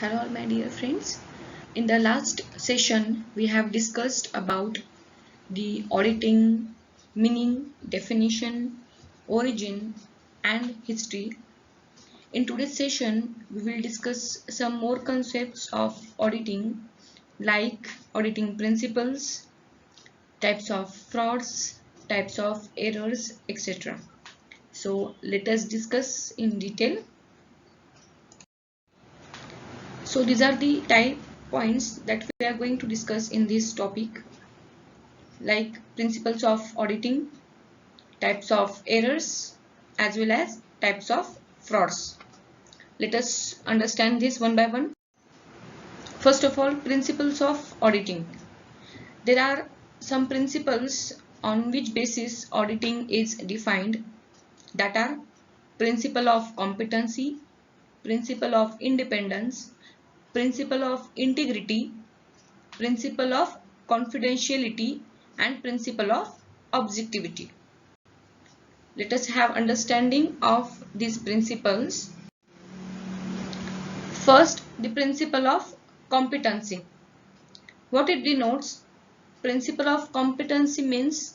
Hello all my dear friends. In the last session we have discussed about the auditing meaning, definition, origin and history. In today's session we will discuss some more concepts of auditing like auditing principles, types of frauds, types of errors, etc. So let us discuss in detail. So these are the type points that we are going to discuss in this topic, like principles of auditing, types of errors, as well as types of frauds. Let us understand this one by one. First of all, principles of auditing. There are some principles on which basis auditing is defined, that are principle of competency, principle of independence, principle of integrity, principle of confidentiality and principle of objectivity. Let us have understanding of these principles. First, the principle of competency. What it denotes? Principle of competency means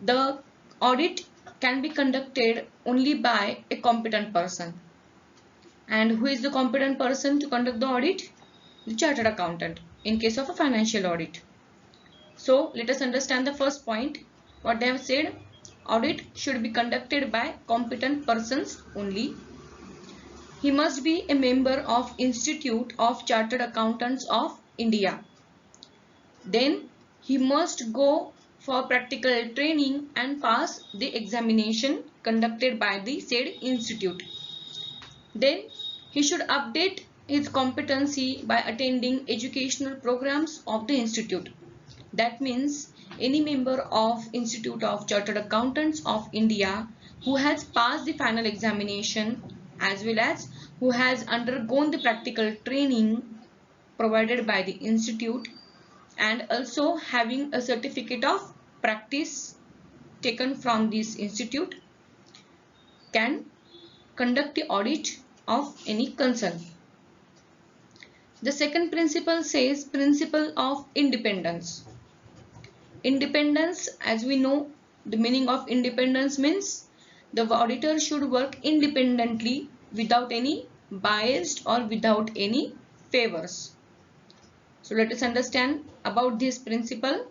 the audit can be conducted only by a competent person. And who is the competent person to conduct the audit? The chartered accountant in case of a financial audit. So let us understand the first point. What they have said, audit should be conducted by competent persons only. He must be a member of Institute of Chartered Accountants of India. Then he must go for practical training and pass the examination conducted by the said institute. Then he should update his competency by attending educational programs of the institute. That means any member of Institute of Chartered Accountants of India who has passed the final examination as well as who has undergone the practical training provided by the institute and also having a certificate of practice taken from this institute can conduct the audit of any concern. The second principle says principle of independence. Independence, as we know, the meaning of independence means the auditor should work independently without any bias or without any favors. So let us understand about this principle.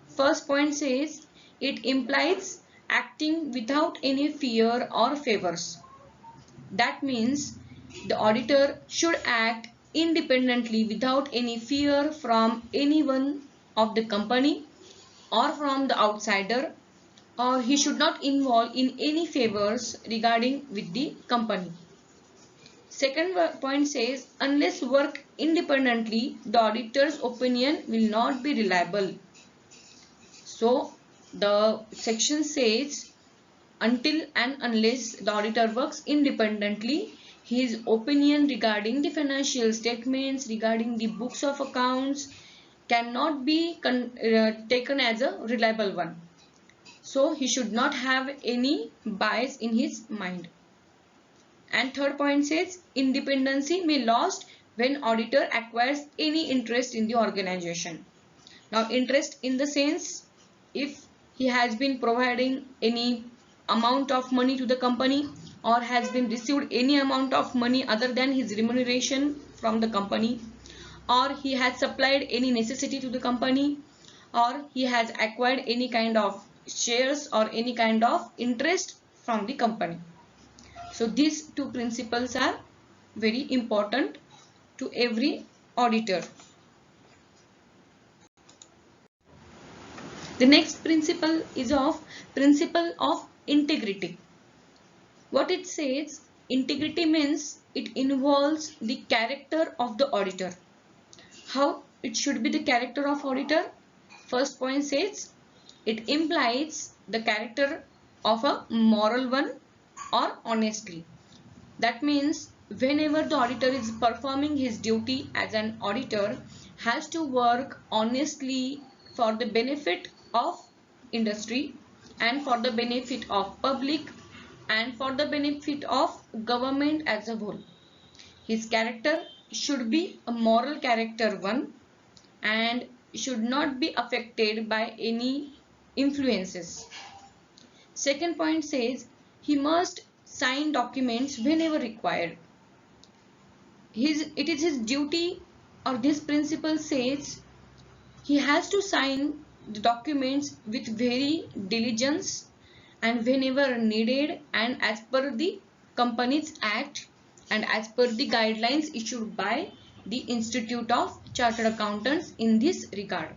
First point says it implies acting without any fear or favors. That means the auditor should act independently without any fear from anyone of the company or from the outsider, or he should not involve in any favors regarding with the company. Second point says unless work independently, the auditor's opinion will not be reliable. So the section says until and unless the auditor works independently, his opinion regarding the financial statements, regarding the books of accounts cannot be taken as a reliable one. So he should not have any bias in his mind. And third point says independency may lost when auditor acquires any interest in the organization. Now interest in the sense, if he has been providing any amount of money to the company or has been received any amount of money other than his remuneration from the company, or he has supplied any necessity to the company, or he has acquired any kind of shares or any kind of interest from the company. So these two principles are very important to every auditor. The next principle is of principle of integrity. What it says, integrity means it involves the character of the auditor. How it should be the character of auditor? First point says it implies the character of a moral one or honestly. That means whenever the auditor is performing his duty as an auditor, has to work honestly for the benefit of industry and for the benefit of public and for the benefit of government as a whole. His character should be a moral character one and should not be affected by any influences. Second point says he must sign documents whenever required. It is his duty, or this principle says he has to sign the documents with very diligence and whenever needed and as per the Companies Act and as per the guidelines issued by the Institute of Chartered Accountants in this regard.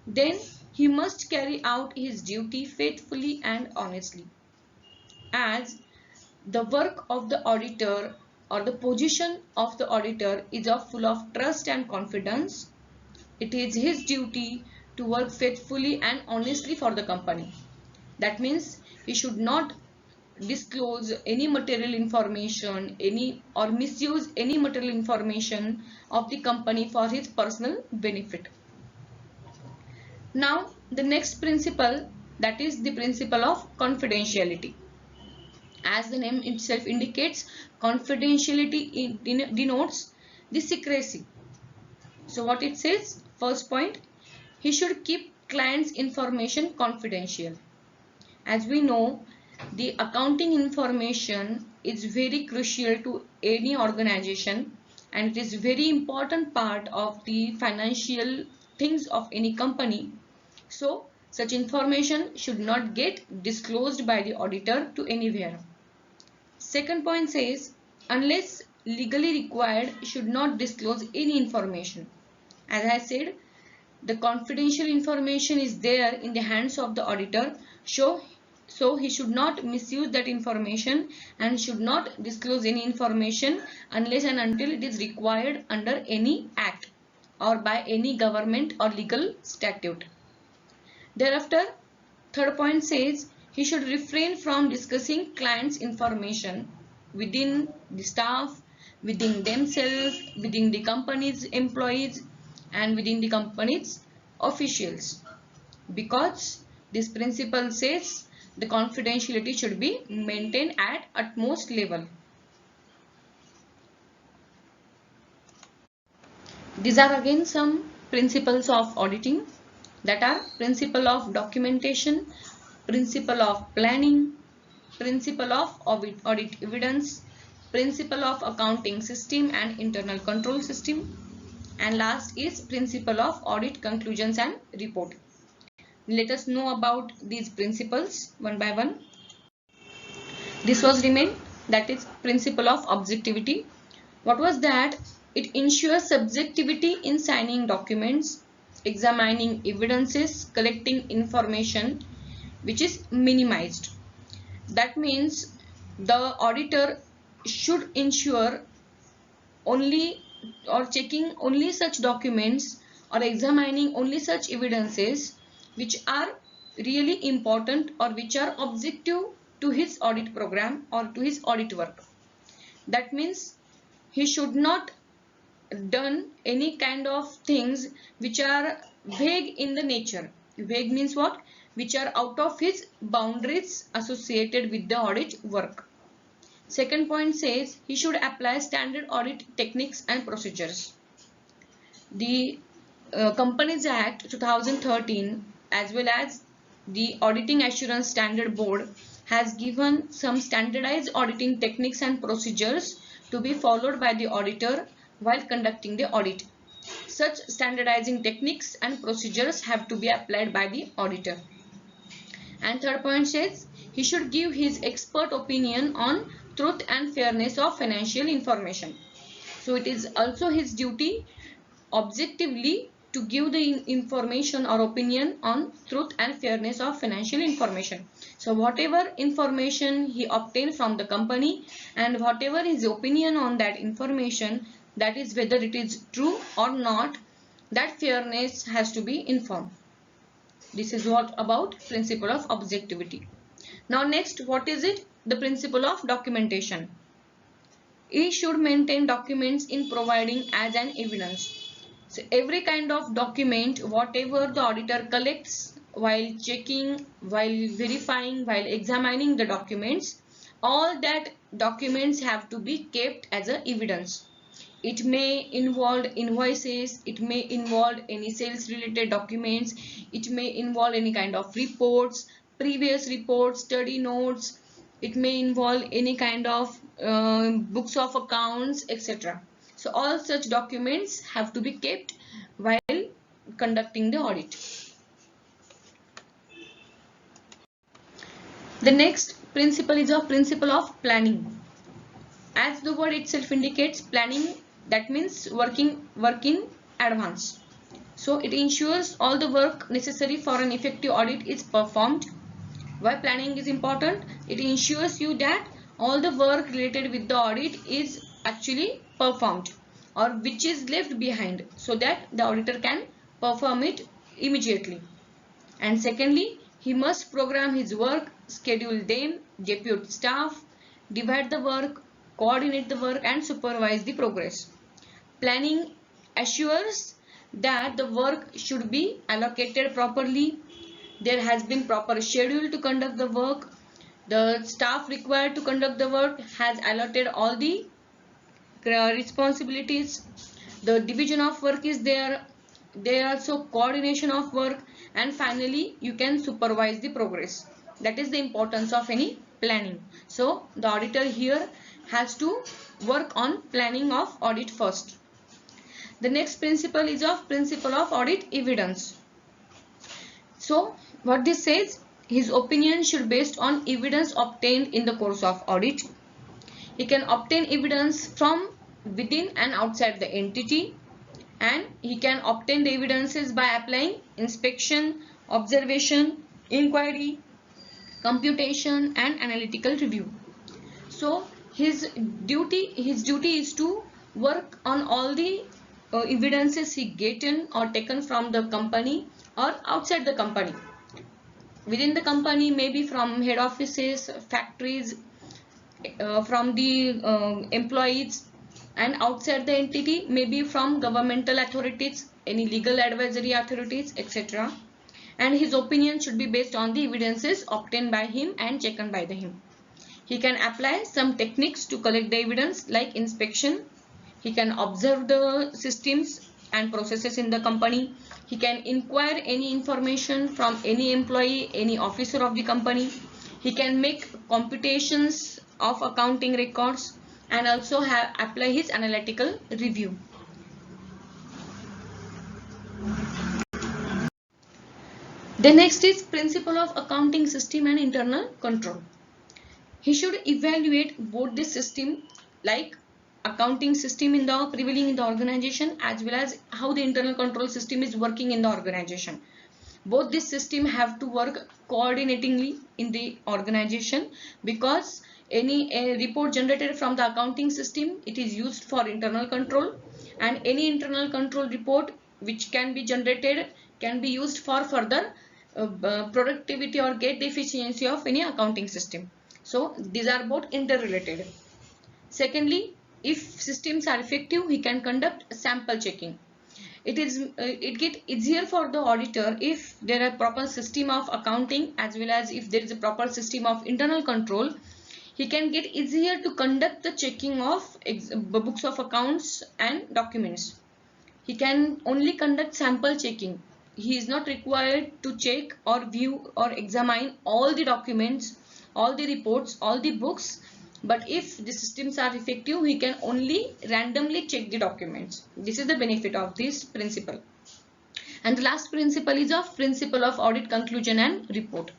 Then he must carry out his duty faithfully and honestly, as the work of the auditor or the position of the auditor is of full of trust and confidence. It is his duty to work faithfully and honestly for the company. That means he should not disclose any material information, or misuse any material information of the company for his personal benefit. Now the next principle, that is the principle of confidentiality. As the name itself indicates, confidentiality denotes the secrecy. So what it says, first point, he should keep client's information confidential. As we know, the accounting information is very crucial to any organization and it is very important part of the financial things of any company. So such information should not get disclosed by the auditor to anywhere. Second point says, unless legally required, should not disclose any information. As I said, the confidential information is there in the hands of the auditor, so he should not misuse that information and should not disclose any information unless and until it is required under any act or by any government or legal statute. Thereafter, third point says he should refrain from discussing clients' information within the staff, within themselves, within the company's employees and within the company's officials, because this principle says the confidentiality should be maintained at utmost level. These are again some principles of auditing, that are principle of documentation, principle of planning, principle of audit evidence, principle of accounting system and internal control system, and last is principle of audit conclusions and report. Let us know about these principles one by one. This was remain, that is principle of objectivity. What was that? It ensures subjectivity in signing documents, examining evidences, collecting information, which is minimized. That means the auditor should ensure only or checking only such documents or examining only such evidences which are really important or which are objective to his audit program or to his audit work. That means he should not done any kind of things which are vague in the nature. Vague means what? Which are out of his boundaries associated with the audit work. Second point says he should apply standard audit techniques and procedures. The Companies Act 2013 as well as the Auditing Assurance Standard Board has given some standardized auditing techniques and procedures to be followed by the auditor while conducting the audit. Such standardizing techniques and procedures have to be applied by the auditor. And third point says he should give his expert opinion on truth and fairness of financial information. So it is also his duty objectively to give the information or opinion on truth and fairness of financial information. So whatever information he obtained from the company and whatever his opinion on that information, that is whether it is true or not, that fairness has to be informed. This is what about principle of objectivity. Now next, what is it? The principle of documentation. He should maintain documents in providing as an evidence. So every kind of document, whatever the auditor collects while checking, while verifying, while examining the documents, all that documents have to be kept as a evidence. It may involve invoices, it may involve any sales related documents, it may involve any kind of reports, previous reports, study notes, it may involve any kind of books of accounts, etc. So all such documents have to be kept while conducting the audit. The next principle is a principle of planning. As the word itself indicates, planning, that means work in advance. So it ensures all the work necessary for an effective audit is performed. Why planning is important? It ensures you that all the work related with the audit is actually performed or which is left behind, so that the auditor can perform it immediately. And secondly, he must program his work, schedule them, depute staff, divide the work, coordinate the work and supervise the progress. Planning assures that the work should be allocated properly. There has been proper schedule to conduct the work. The staff required to conduct the work has allotted all the responsibilities. The division of work is there. There also coordination of work, and finally you can supervise the progress. That is the importance of any planning. So the auditor here has to work on planning of audit first. The next principle is of principle of audit evidence. So what this says, his opinion should be based on evidence obtained in the course of audit. He can obtain evidence from within and outside the entity, and he can obtain the evidences by applying inspection, observation, inquiry, computation and analytical review. So his duty is to work on all the evidences he gotten or taken from the company or outside the company. Within the company, maybe from head offices, factories, from the employees, and outside the entity, maybe from governmental authorities, any legal advisory authorities, etc. And his opinion should be based on the evidences obtained by him and checked by him. He can apply some techniques to collect the evidence like inspection. He can observe the systems and processes in the company. He can inquire any information from any employee, any officer of the company. He can make computations of accounting records and also apply his analytical review. The next is principle of accounting system and internal control. He should evaluate both the system, like accounting system in the prevailing in the organization, as well as how the internal control system is working in the organization. Both this system have to work coordinatingly in the organization, because any report generated from the accounting system, it is used for internal control, and any internal control report which can be generated can be used for further productivity or get the efficiency of any accounting system. So these are both interrelated. Secondly, if systems are effective, he can conduct sample checking. It get easier for the auditor if there are proper system of accounting, as well as if there is a proper system of internal control. He can get easier to conduct the checking of books of accounts and documents. He can only conduct sample checking. He is not required to check or view or examine all the documents, all the reports, all the books. But if the systems are effective, he can only randomly check the documents. This is the benefit of this principle. And the last principle is of principle of audit conclusion and report.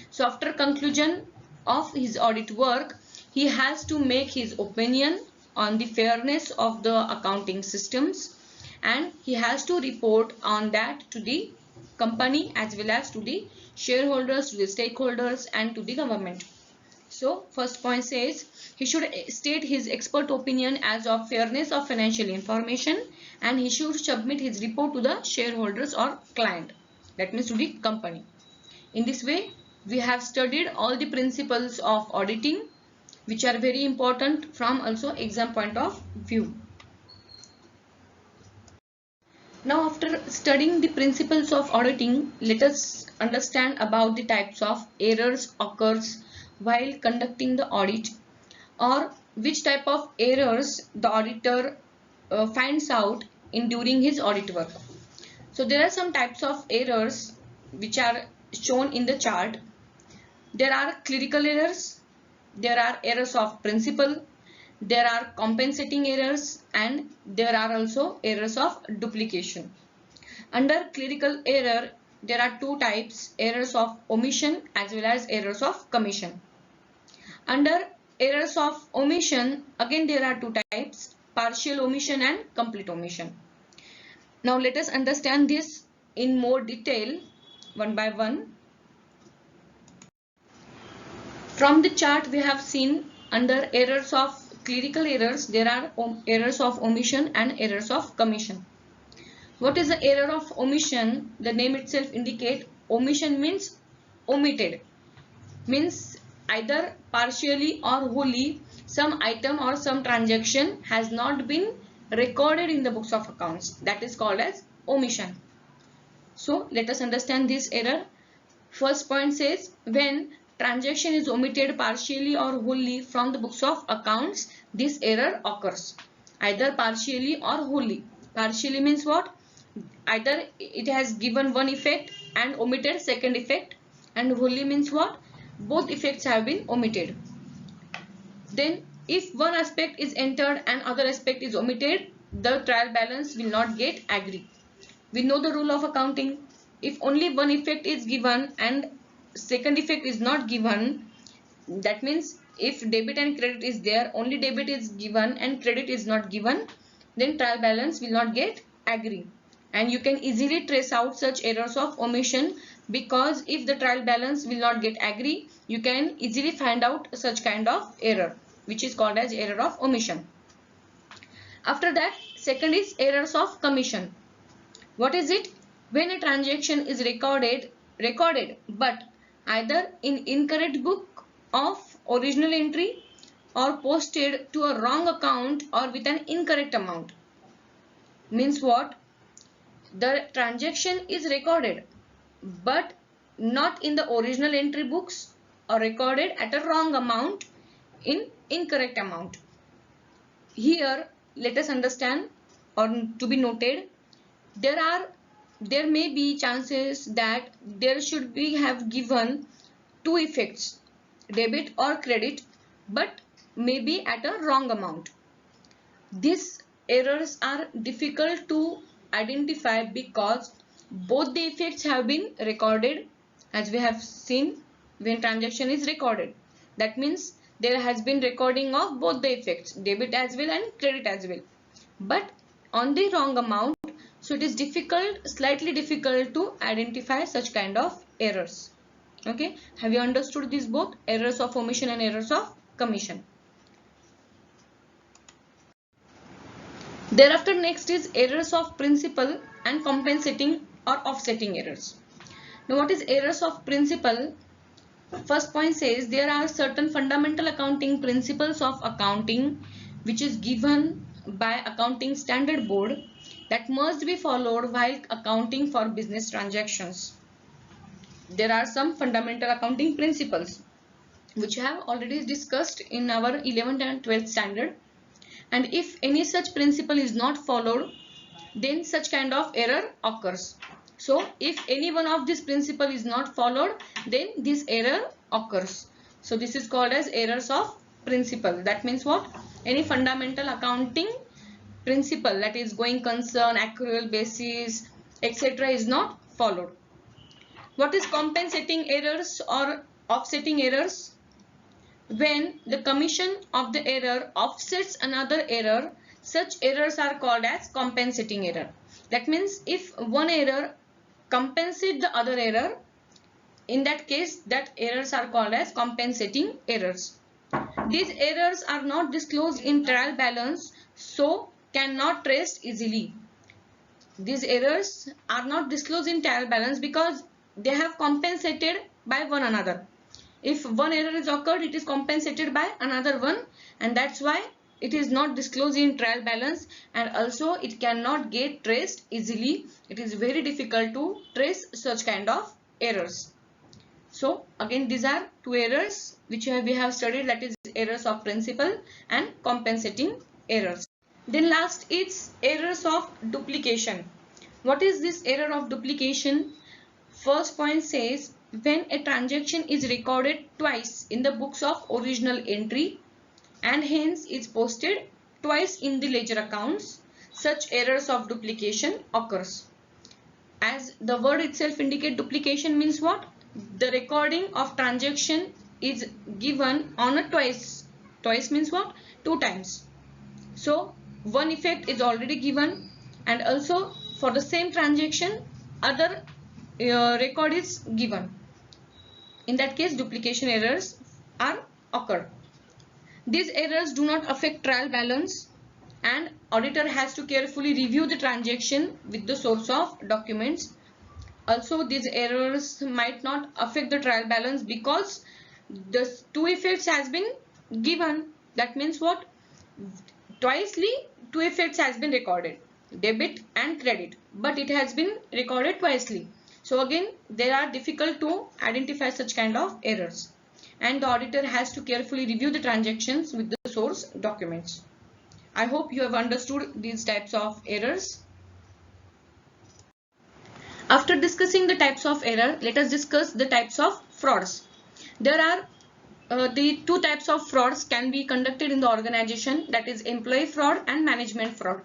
So after conclusion of his audit work, he has to make his opinion on the fairness of the accounting systems, and he has to report on that to the company as well as to the shareholders, to the stakeholders and to the government. So first point says he should state his expert opinion as of fairness of financial information, and he should submit his report to the shareholders or client, that means to the company. In this way, we have studied all the principles of auditing, which are very important from also exam point of view. Now after studying the principles of auditing, let us understand about the types of errors occurs while conducting the audit, or which type of errors the auditor finds out in during his audit work. So there are some types of errors which are shown in the chart. There are clerical errors, there are errors of principle, there are compensating errors, and there are also errors of duplication. Under clerical error, there are two types, errors of omission as well as errors of commission. Under errors of omission, again there are two types, partial omission and complete omission. Now let us understand this in more detail one by one. From the chart we have seen under errors of clerical errors, there are errors of omission and errors of commission. What is the error of omission? The name itself indicates omission means omitted. Means either partially or wholly some item or some transaction has not been recorded in the books of accounts. That is called as omission. So let us understand this error. First point says when transaction is omitted partially or wholly from the books of accounts, this error occurs. Either partially or wholly. Partially means what? Either it has given one effect and omitted second effect, and wholly means what? Both effects have been omitted. Then if one aspect is entered and other aspect is omitted, the trial balance will not get agreed. We know the rule of accounting. If only one effect is given and second effect is not given, that means if debit and credit is there, only debit is given and credit is not given, then trial balance will not get agreed. And you can easily trace out such errors of omission, because if the trial balance will not get agreed, you can easily find out such kind of error, which is called as error of omission. After that, second is errors of commission. What is it? When a transaction is recorded but either in incorrect book of original entry or posted to a wrong account or with an incorrect amount. Means what? The transaction is recorded but not in the original entry books or recorded at a wrong amount in incorrect amount. Here let us understand, or to be noted, there may be chances that there should be have given two effects, debit or credit, but maybe at a wrong amount. These errors are difficult to identify because both the effects have been recorded, as we have seen when transaction is recorded. That means there has been recording of both the effects, debit as well and credit as well, but on the wrong amount. So it is slightly difficult to identify such kind of errors. Okay, have you understood these both, errors of omission and errors of commission? Thereafter, next is errors of principle and compensating or offsetting errors. Now what is errors of principle? First point says there are certain fundamental accounting principles of accounting which is given by Accounting Standard Board that must be followed while accounting for business transactions. There are some fundamental accounting principles which we have already discussed in our 11th and 12th standard, and if any such principle is not followed, then such kind of error occurs. So if any one of this principle is not followed, then this error occurs. So this is called as errors of principle. That means what? Any fundamental accounting principle, that is going concern, accrual basis, etc. is not followed. What is compensating errors or offsetting errors? When the commission of the error offsets another error, such errors are called as compensating error. That means if one error compensates the other error, in that case that errors are called as compensating errors. These errors are not disclosed in trial balance, so cannot traced easily. These errors are not disclosed in trial balance because they have compensated by one another. If one error is occurred, it is compensated by another one, and that's why it is not disclosed in trial balance, and also it cannot get traced easily. It is very difficult to trace such kind of errors. So again, these are two errors which we have studied, that is errors of principle and compensating errors. Then last is errors of duplication. What is this error of duplication? First point says when a transaction is recorded twice in the books of original entry and hence is posted twice in the ledger accounts, such errors of duplication occurs. As the word itself indicates, duplication means what? The recording of transaction is given on a twice. Twice means what? Two times. So one effect is already given, and also for the same transaction other record is given. In that case, duplication errors are occur. These errors do not affect trial balance, and auditor has to carefully review the transaction with the source of documents. Also, these errors might not affect the trial balance because the two effects has been given. That means what? Twicely two effects has been recorded, debit and credit, but it has been recorded twicely. So again, they are difficult to identify such kind of errors, and the auditor has to carefully review the transactions with the source documents. I hope you have understood these types of errors. After discussing the types of error, let us discuss the types of frauds. There are the two types of frauds can be conducted in the organization, that is employee fraud and management fraud.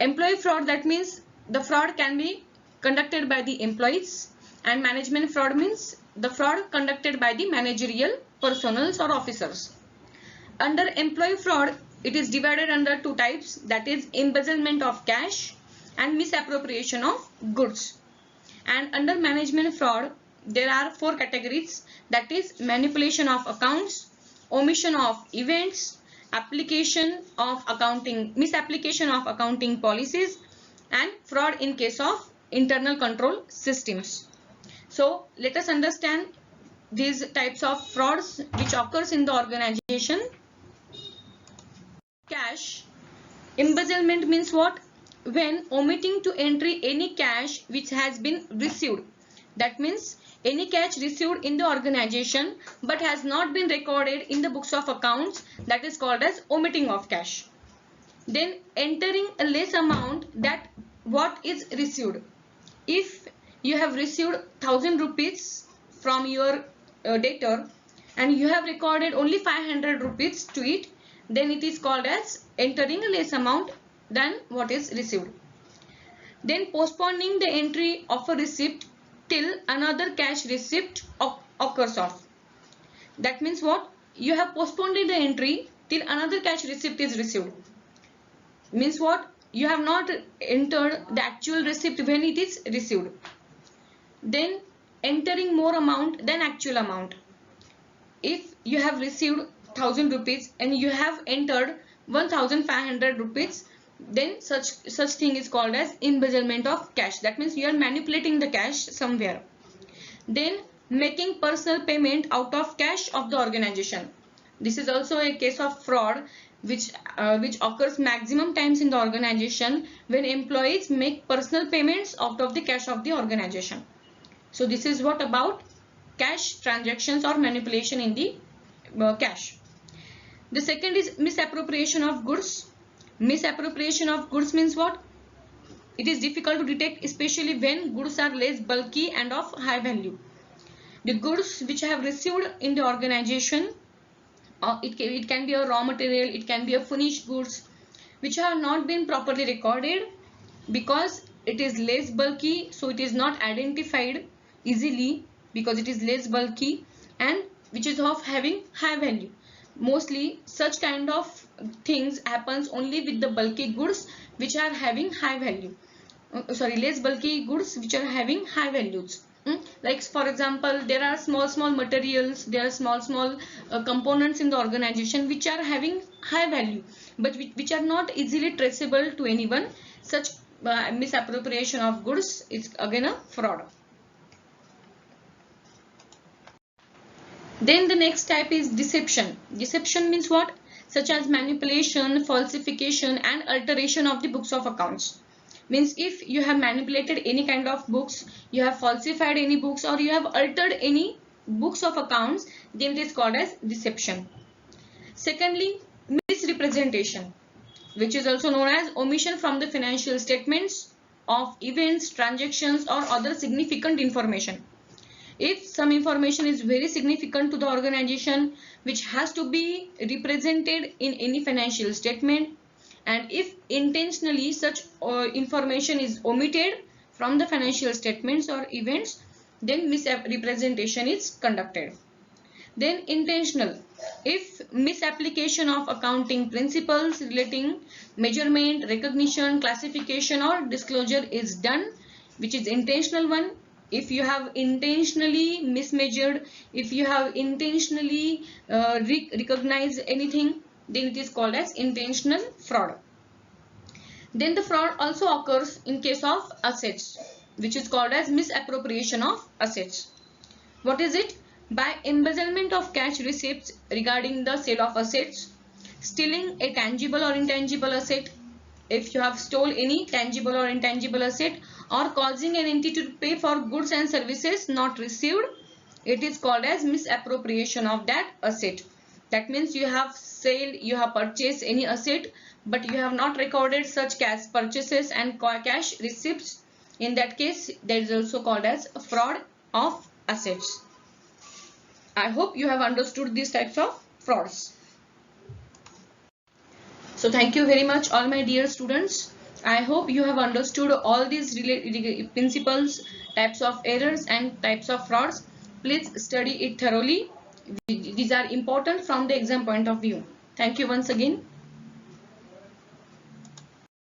Employee fraud, that means the fraud can be conducted by the employees, and management fraud means the fraud conducted by the managerial personnel or officers. Under employee fraud, it is divided under two types, that is embezzlement of cash and misappropriation of goods. And under management fraud, there are four categories, that is manipulation of accounts, omission of events, application of accounting, misapplication of accounting policies, and fraud in case of internal control systems. So let us understand these types of frauds which occurs in the organization. Cash. Embezzlement means what? When omitting to entry any cash which has been received. That means any cash received in the organization but has not been recorded in the books of accounts, that is called as omitting of cash. Then entering a less amount that what is received. If you have received 1000 rupees from your debtor and you have recorded only 500 rupees to it, then it is called as entering a less amount than what is received. Then postponing the entry of a receipt till another cash receipt occurs off. That means what? You have postponed the entry till another cash receipt is received. Means what? You have not entered the actual receipt when it is received. Then entering more amount than actual amount. If you have received 1000 rupees and you have entered 1500 rupees, then such thing is called as embezzlement of cash. That means you are manipulating the cash somewhere. Then making personal payment out of cash of the organization. This is also a case of fraud which occurs maximum times in the organization when employees make personal payments out of the cash of the organization. So this is what about cash transactions or manipulation in the cash. The second is misappropriation of goods. Misappropriation of goods means what? It is difficult to detect, especially when goods are less bulky and of high value. The goods which have received in the organization, it can be a raw material, it can be a finished goods which have not been properly recorded because it is less bulky, so it is not identified easily because it is less bulky, and which is of having high value. Mostly such kind of things happens only with the bulky goods which are having high value. Less bulky goods which are having high values. Like for example, there are small materials, there are small components in the organization which are having high value but which are not easily traceable to anyone. Such misappropriation of goods is again a fraud. Then the next type is deception. Deception means what? Such as manipulation, falsification and alteration of the books of accounts. Means if you have manipulated any kind of books, you have falsified any books, or you have altered any books of accounts, then it is called as deception. Secondly, misrepresentation. which is also known as omission from the financial statements of events, transactions, or other significant information. If some information is very significant to the organization which has to be represented in any financial statement, and if intentionally such information is omitted from the financial statements or events, then misrepresentation is conducted. Then intentional. If misapplication of accounting principles relating measurement, recognition, classification or disclosure is done, which is intentional one. If you have intentionally mismeasured, if you have intentionally recognized anything, then it is called as intentional fraud. Then the fraud also occurs in case of assets, which is called as misappropriation of assets. What is it? By embezzlement of cash receipts regarding the sale of assets, stealing a tangible or intangible asset. If you have stole any tangible or intangible asset, or causing an entity to pay for goods and services not received, it is called as misappropriation of that asset. That means you have purchased any asset, but you have not recorded such cash purchases and cash receipts. In that case, that is also called as fraud of assets. I hope you have understood these types of frauds. So thank you very much, all my dear students. I hope you have understood all these principles, types of errors and types of frauds. Please study it thoroughly. These are important from the exam point of view. Thank you once again.